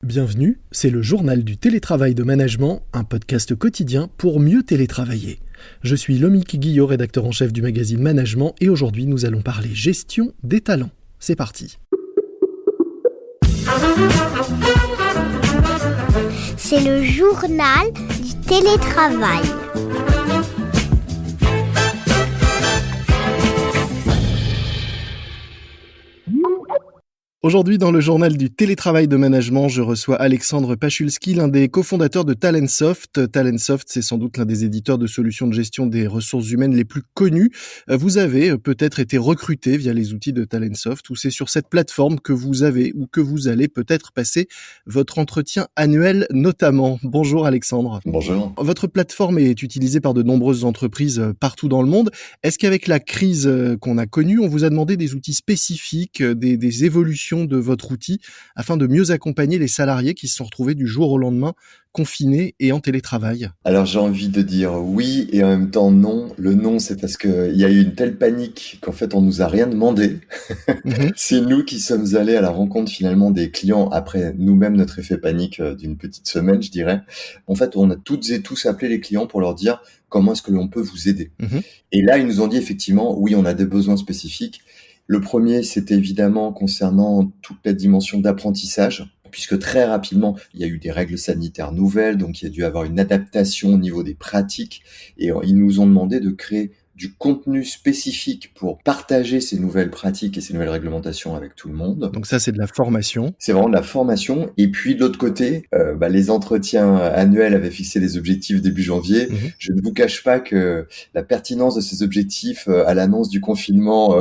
Bienvenue, c'est le journal du télétravail de management, un podcast quotidien pour mieux télétravailler. Je suis Lomique Guillot, rédacteur en chef du magazine Management, et aujourd'hui nous allons parler gestion des talents. C'est parti. C'est le journal du télétravail. Aujourd'hui, dans le journal du télétravail de management, je reçois Alexandre Pachulski, l'un des cofondateurs de Talentsoft. Talentsoft, c'est sans doute l'un des éditeurs de solutions de gestion des ressources humaines les plus connus. Vous avez peut-être été recruté via les outils de Talentsoft, ou c'est sur cette plateforme que vous avez ou que vous allez peut-être passer votre entretien annuel notamment. Bonjour Alexandre. Bonjour. Votre plateforme est utilisée par de nombreuses entreprises partout dans le monde. Est-ce qu'avec la crise qu'on a connue, on vous a demandé des outils spécifiques, des évolutions de votre outil afin de mieux accompagner les salariés qui se sont retrouvés du jour au lendemain confinés et en télétravail? Alors j'ai envie de dire oui et en même temps non. Le non, c'est parce qu'il y a eu une telle panique qu'en fait on nous a rien demandé. C'est nous qui sommes allés à la rencontre finalement des clients après nous-mêmes notre effet panique d'une petite semaine, je dirais. En fait, on a toutes et tous appelé les clients pour leur dire comment est-ce que l'on peut vous aider. Et là, ils nous ont dit effectivement, oui, on a des besoins spécifiques. Le premier, c'était évidemment concernant toute la dimension d'apprentissage, puisque très rapidement, il y a eu des règles sanitaires nouvelles, donc il y a dû avoir une adaptation au niveau des pratiques, et ils nous ont demandé de créer du contenu spécifique pour partager ces nouvelles pratiques et ces nouvelles réglementations avec tout le monde. Donc ça, c'est de la formation. C'est vraiment de la formation. Et puis de l'autre côté, les entretiens annuels avaient fixé les objectifs début janvier. Je ne vous cache pas que la pertinence de ces objectifs à l'annonce du confinement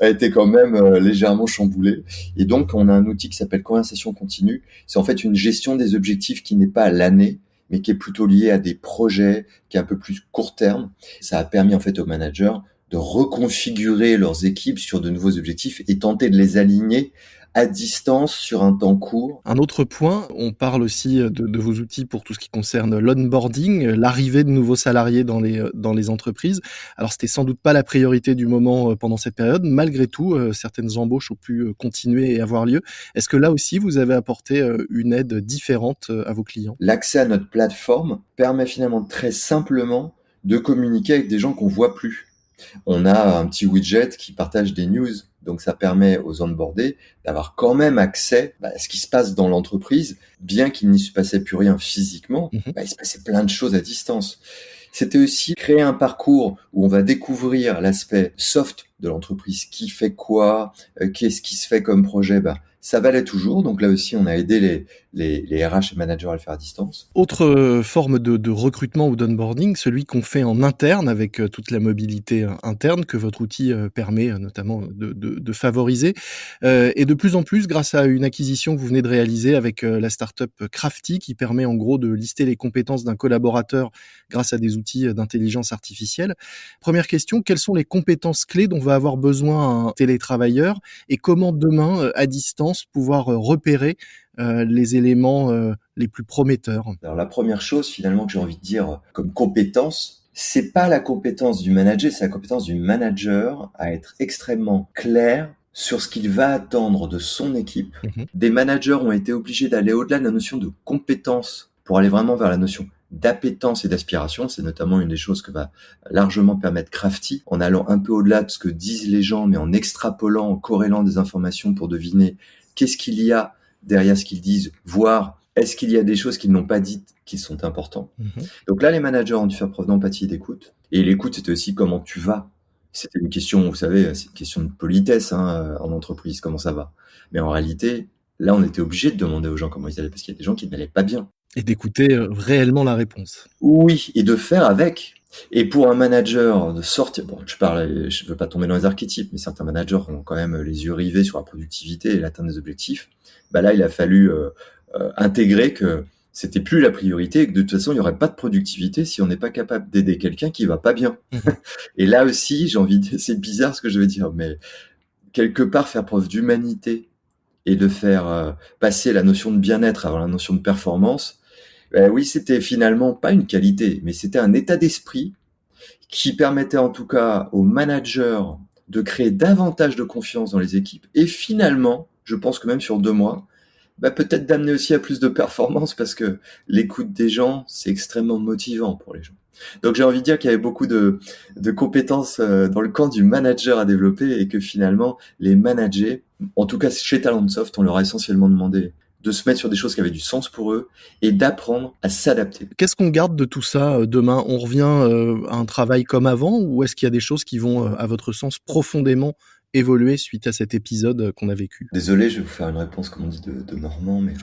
a été quand même légèrement chamboulée. Et donc, on a un outil qui s'appelle Conversation Continue. C'est en fait une gestion des objectifs qui n'est pas à l'année, mais qui est plutôt lié à des projets, qui est un peu plus court terme. Ça a permis en fait aux managers de reconfigurer leurs équipes sur de nouveaux objectifs et tenter de les aligner à distance sur un temps court. Un autre point, on parle aussi de vos outils pour tout ce qui concerne l'onboarding, l'arrivée de nouveaux salariés dans les entreprises. Alors, c'était sans doute pas la priorité du moment pendant cette période. Malgré tout, certaines embauches ont pu continuer et avoir lieu. Est-ce que là aussi, vous avez apporté une aide différente à vos clients? L'accès à notre plateforme permet finalement très simplement de communiquer avec des gens qu'on voit plus. On a un petit widget qui partage des news, donc ça permet aux onboardés d'avoir quand même accès à ce qui se passe dans l'entreprise, bien qu'il n'y se passait plus rien physiquement, il se passait plein de choses à distance. C'était aussi créer un parcours où on va découvrir l'aspect soft de l'entreprise, qui fait quoi, qu'est-ce qui se fait comme projet, ça valait toujours, donc là aussi on a aidé les RH et managers à le faire à distance. Autre forme de recrutement ou d'onboarding, celui qu'on fait en interne avec toute la mobilité interne que votre outil permet notamment de favoriser. Et de plus en plus, grâce à une acquisition que vous venez de réaliser avec la startup Crafty, qui permet en gros de lister les compétences d'un collaborateur grâce à des outils d'intelligence artificielle. Première question, quelles sont les compétences clés dont va avoir besoin un télétravailleur et comment demain, à distance, pouvoir repérer les éléments les plus prometteurs? Alors la première chose finalement que j'ai envie de dire comme compétence, c'est pas la compétence du manager, c'est la compétence du manager à être extrêmement clair sur ce qu'il va attendre de son équipe. Des managers ont été obligés d'aller au-delà de la notion de compétence pour aller vraiment vers la notion d'appétence et d'aspiration. C'est notamment une des choses que va largement permettre Crafty, en allant un peu au-delà de ce que disent les gens, mais en extrapolant, en corrélant des informations pour deviner qu'est-ce qu'il y a derrière ce qu'ils disent, voire est-ce qu'il y a des choses qu'ils n'ont pas dites qui sont importantes. Donc là, les managers ont dû faire preuve d'empathie et d'écoute. Et l'écoute, c'était aussi comment tu vas. C'était une question, vous savez, c'est une question de politesse en entreprise, comment ça va. Mais en réalité, là, on était obligé de demander aux gens comment ils allaient, parce qu'il y a des gens qui n'allaient pas bien. Et d'écouter réellement la réponse. Oui, et de faire avec. Et pour un manager de sortir, je veux pas tomber dans les archétypes, mais certains managers ont quand même les yeux rivés sur la productivité et l'atteinte des objectifs. Là, il a fallu intégrer que c'était plus la priorité et que de toute façon, il y aurait pas de productivité si on n'est pas capable d'aider quelqu'un qui va pas bien. Et là aussi, j'ai envie de, c'est bizarre ce que je veux dire, mais quelque part faire preuve d'humanité et de faire passer la notion de bien-être avant la notion de performance. Oui, c'était finalement pas une qualité, mais c'était un état d'esprit qui permettait en tout cas aux managers de créer davantage de confiance dans les équipes. Et finalement, je pense que même sur 2 mois, peut-être d'amener aussi à plus de performance parce que l'écoute des gens, c'est extrêmement motivant pour les gens. Donc j'ai envie de dire qu'il y avait beaucoup de compétences dans le camp du manager à développer et que finalement, les managers, en tout cas chez Talentsoft, on leur a essentiellement demandé de se mettre sur des choses qui avaient du sens pour eux et d'apprendre à s'adapter. Qu'est-ce qu'on garde de tout ça, demain? On revient, à un travail comme avant ou est-ce qu'il y a des choses qui vont, à votre sens, profondément évoluer suite à cet épisode, qu'on a vécu? Désolé, je vais vous faire une réponse, comme on dit, de Normand, mais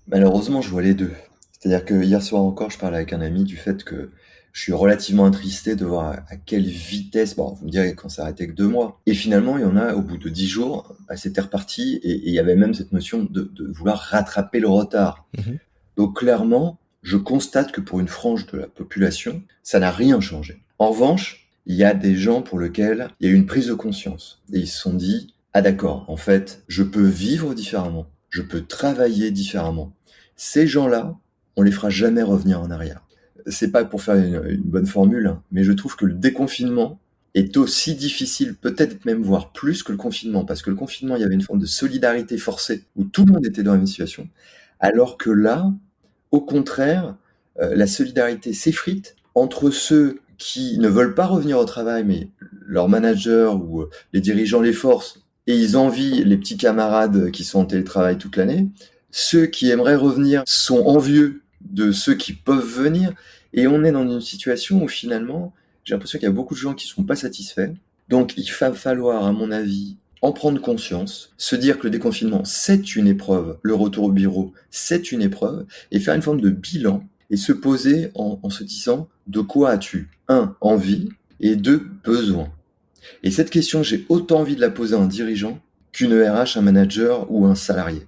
malheureusement, je vois les deux. C'est-à-dire que hier soir encore, je parlais avec un ami du fait que je suis relativement attristé de voir à quelle vitesse, bon, vous me direz quand ça arrêtait que 2 mois. Et finalement, il y en a, au bout de 10 jours, c'était reparti et il y avait même cette notion de vouloir rattraper le retard. Mmh. Donc clairement, je constate que pour une frange de la population, ça n'a rien changé. En revanche, il y a des gens pour lesquels il y a eu une prise de conscience et ils se sont dit, ah d'accord, en fait, je peux vivre différemment, je peux travailler différemment. Ces gens-là, on les fera jamais revenir en arrière. C'est pas pour faire une bonne formule, hein, mais je trouve que le déconfinement est aussi difficile, peut-être même voire plus que le confinement, parce que le confinement, il y avait une forme de solidarité forcée où tout le monde était dans la même situation, alors que là, au contraire, la solidarité s'effrite entre ceux qui ne veulent pas revenir au travail, mais leur manager ou les dirigeants les forcent et ils envient les petits camarades qui sont en télétravail toute l'année. Ceux qui aimeraient revenir sont envieux de ceux qui peuvent venir et on est dans une situation où finalement, j'ai l'impression qu'il y a beaucoup de gens qui sont pas satisfaits. Donc il va falloir, à mon avis, en prendre conscience, se dire que le déconfinement, c'est une épreuve, le retour au bureau, c'est une épreuve, et faire une forme de bilan et se poser en se disant de quoi as-tu, 1, envie, et 2, besoin. Et cette question, j'ai autant envie de la poser à un dirigeant qu'une RH, un manager ou un salarié.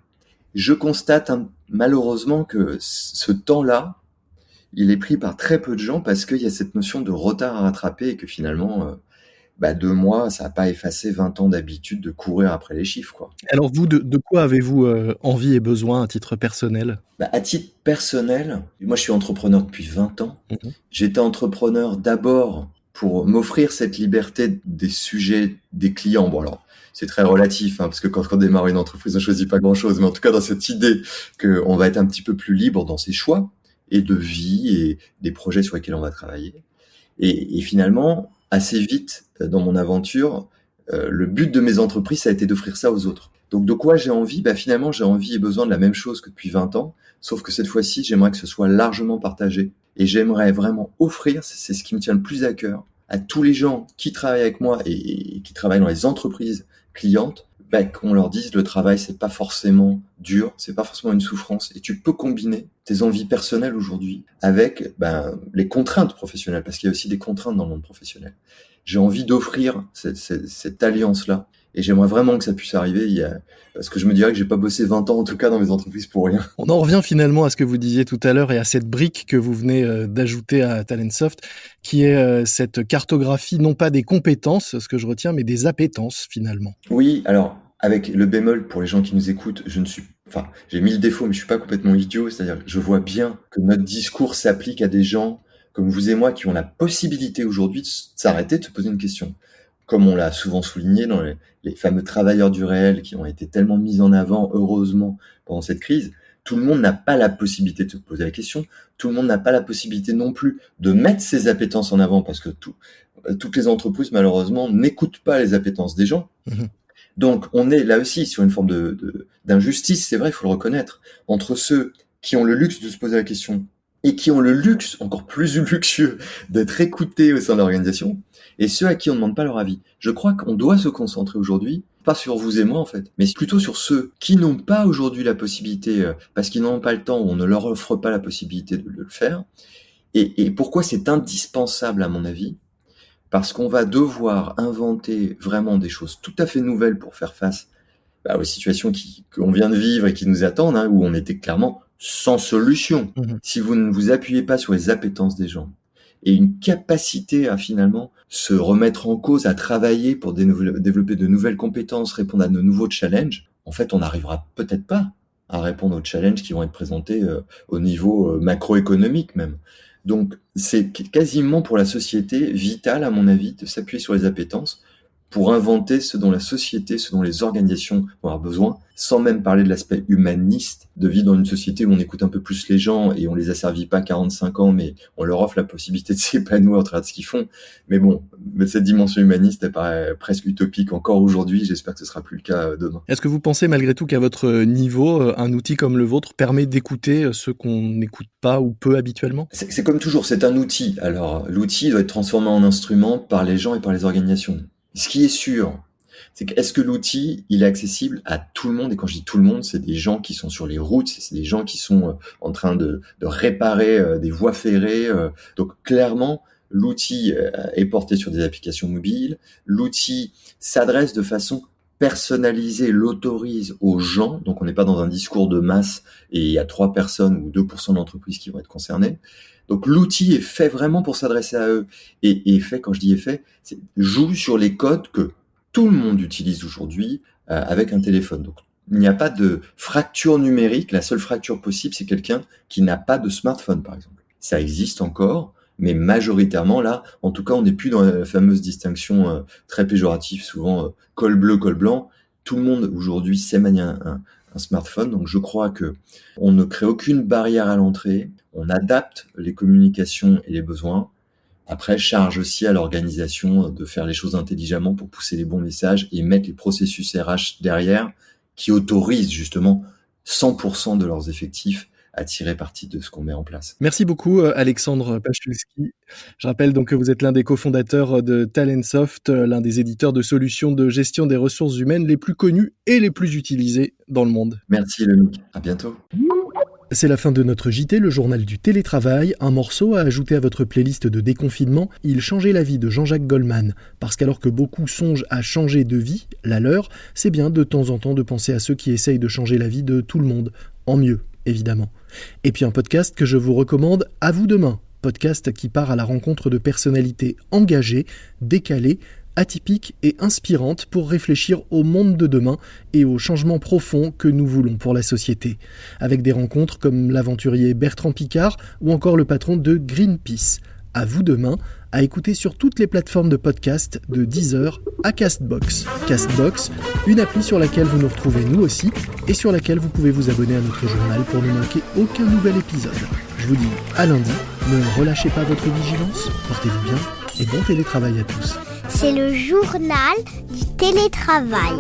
Je constate malheureusement que ce temps-là, il est pris par très peu de gens parce qu'il y a cette notion de retard à rattraper et que finalement, 2 mois, ça n'a pas effacé 20 ans d'habitude de courir après les chiffres, quoi. Alors vous, de quoi avez-vous, envie et besoin à titre personnel? À titre personnel, moi je suis entrepreneur depuis 20 ans. Mmh. J'étais entrepreneur d'abord pour m'offrir cette liberté des sujets des clients. Bon alors, c'est très relatif, hein, parce que quand on démarre une entreprise, on choisit pas grand-chose, mais en tout cas dans cette idée qu'on va être un petit peu plus libre dans ses choix et de vie et des projets sur lesquels on va travailler. Et finalement, assez vite dans mon aventure, le but de mes entreprises, ça a été d'offrir ça aux autres. Donc de quoi j'ai envie? Finalement, j'ai envie et besoin de la même chose que depuis 20 ans, sauf que cette fois-ci, j'aimerais que ce soit largement partagé. Et j'aimerais vraiment offrir, c'est ce qui me tient le plus à cœur, à tous les gens qui travaillent avec moi et qui travaillent dans les entreprises clientes, qu'on leur dise le travail, c'est pas forcément dur, c'est pas forcément une souffrance. Et tu peux combiner tes envies personnelles aujourd'hui avec les contraintes professionnelles, parce qu'il y a aussi des contraintes dans le monde professionnel. J'ai envie d'offrir cette alliance-là. Et j'aimerais vraiment que ça puisse arriver, parce que je me dirais que j'ai pas bossé 20 ans, en tout cas, dans mes entreprises pour rien. On en revient finalement à ce que vous disiez tout à l'heure et à cette brique que vous venez, d'ajouter à Talentsoft, qui est, cette cartographie non pas des compétences, ce que je retiens, mais des appétences finalement. Oui, alors, avec le bémol pour les gens qui nous écoutent, j'ai 1000 défauts, mais je suis pas complètement idiot, c'est-à-dire que je vois bien que notre discours s'applique à des gens comme vous et moi qui ont la possibilité aujourd'hui de s'arrêter, de se poser une question. Comme on l'a souvent souligné dans les fameux travailleurs du réel qui ont été tellement mis en avant, heureusement, pendant cette crise, tout le monde n'a pas la possibilité de se poser la question, tout le monde n'a pas la possibilité non plus de mettre ses appétences en avant parce que toutes les entreprises, malheureusement, n'écoutent pas les appétences des gens. Mmh. Donc, on est là aussi sur une forme d'injustice, c'est vrai, il faut le reconnaître, entre ceux qui ont le luxe de se poser la question et qui ont le luxe, encore plus luxueux, d'être écoutés au sein de l'organisation, et ceux à qui on ne demande pas leur avis. Je crois qu'on doit se concentrer aujourd'hui, pas sur vous et moi en fait, mais plutôt sur ceux qui n'ont pas aujourd'hui la possibilité, parce qu'ils n'ont pas le temps ou on ne leur offre pas la possibilité de le faire. Et pourquoi c'est indispensable à mon avis? Parce qu'on va devoir inventer vraiment des choses tout à fait nouvelles pour faire face aux situations qu'on vient de vivre et qui nous attendent, hein, où on était clairement sans solution. Mmh. Si vous ne vous appuyez pas sur les appétences des gens et une capacité à finalement se remettre en cause, à travailler pour développer de nouvelles compétences, répondre à de nouveaux challenges, en fait, on n'arrivera peut-être pas à répondre aux challenges qui vont être présentés au niveau macroéconomique même. Donc, c'est quasiment pour la société vital, à mon avis, de s'appuyer sur les appétences pour inventer ce dont la société, ce dont les organisations vont avoir besoin, sans même parler de l'aspect humaniste de vivre dans une société où on écoute un peu plus les gens et on les asservit pas 45 ans, mais on leur offre la possibilité de s'épanouir au travers de ce qu'ils font. Mais bon, cette dimension humaniste, elle paraît presque utopique encore aujourd'hui. J'espère que ce sera plus le cas demain. Est-ce que vous pensez malgré tout qu'à votre niveau, un outil comme le vôtre permet d'écouter ceux qu'on n'écoute pas ou peu habituellement ? C'est comme toujours, c'est un outil. Alors, l'outil doit être transformé en instrument par les gens et par les organisations. Ce qui est sûr, c'est que est-ce que l'outil, il est accessible à tout le monde? Et quand je dis tout le monde, c'est des gens qui sont sur les routes, c'est des gens qui sont en train de réparer des voies ferrées. Donc clairement, l'outil est porté sur des applications mobiles. L'outil s'adresse de façon personnalisée, l'autorise aux gens. Donc on n'est pas dans un discours de masse et il y a 3 personnes ou 2% de l'entreprise qui vont être concernées. Donc l'outil est fait vraiment pour s'adresser à eux. Et fait, quand je dis est fait, c'est joue sur les codes que tout le monde utilise aujourd'hui avec un téléphone. Donc il n'y a pas de fracture numérique. La seule fracture possible, c'est quelqu'un qui n'a pas de smartphone, par exemple. Ça existe encore, mais majoritairement, là, en tout cas, on n'est plus dans la fameuse distinction très péjorative, souvent col bleu, col blanc. Tout le monde aujourd'hui sait manier un smartphone. Donc je crois que on ne crée aucune barrière à l'entrée. On adapte les communications et les besoins. Après, charge aussi à l'organisation de faire les choses intelligemment pour pousser les bons messages et mettre les processus RH derrière qui autorisent justement 100% de leurs effectifs à tirer parti de ce qu'on met en place. Merci beaucoup Alexandre Pachulski. Je rappelle donc que vous êtes l'un des cofondateurs de Talentsoft, l'un des éditeurs de solutions de gestion des ressources humaines les plus connus et les plus utilisés dans le monde. Merci Lomique, à bientôt. C'est la fin de notre JT, le journal du télétravail, un morceau à ajouter à votre playlist de déconfinement, Il changeait la vie de Jean-Jacques Goldman. Parce qu'alors que beaucoup songent à changer de vie, la leur, c'est bien de temps en temps de penser à ceux qui essayent de changer la vie de tout le monde, en mieux, évidemment. Et puis un podcast que je vous recommande, À vous demain, podcast qui part à la rencontre de personnalités engagées, décalées, atypiques et inspirantes pour réfléchir au monde de demain et aux changements profonds que nous voulons pour la société. Avec des rencontres comme l'aventurier Bertrand Piccard ou encore le patron de Greenpeace. À vous demain, à écouter sur toutes les plateformes de podcast de Deezer à Castbox. Castbox, une appli sur laquelle vous nous retrouvez nous aussi et sur laquelle vous pouvez vous abonner à notre journal pour ne manquer aucun nouvel épisode. Je vous dis à lundi, ne relâchez pas votre vigilance, portez-vous bien et bon télétravail à tous. C'est le journal du télétravail.